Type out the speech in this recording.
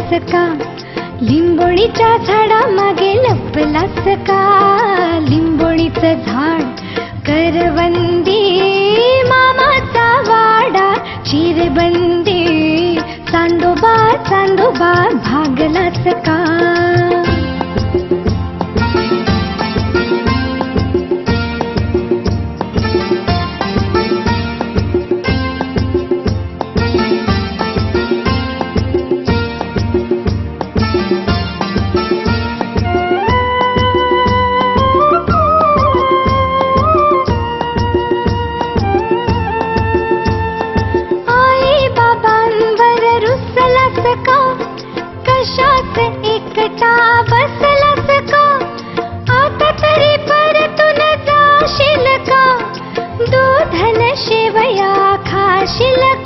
लपलास का, लिंबोणीच्या झाडा मागे लपलास का. लिंबोणीचं झाड करवंदी, मामाचा वाडा चिरबंदी. चांदोबा चांदोबा भागलास का. कशात एकटा बसलास का, आता तरी परतून जाशील का. दूध न शेवया खाशील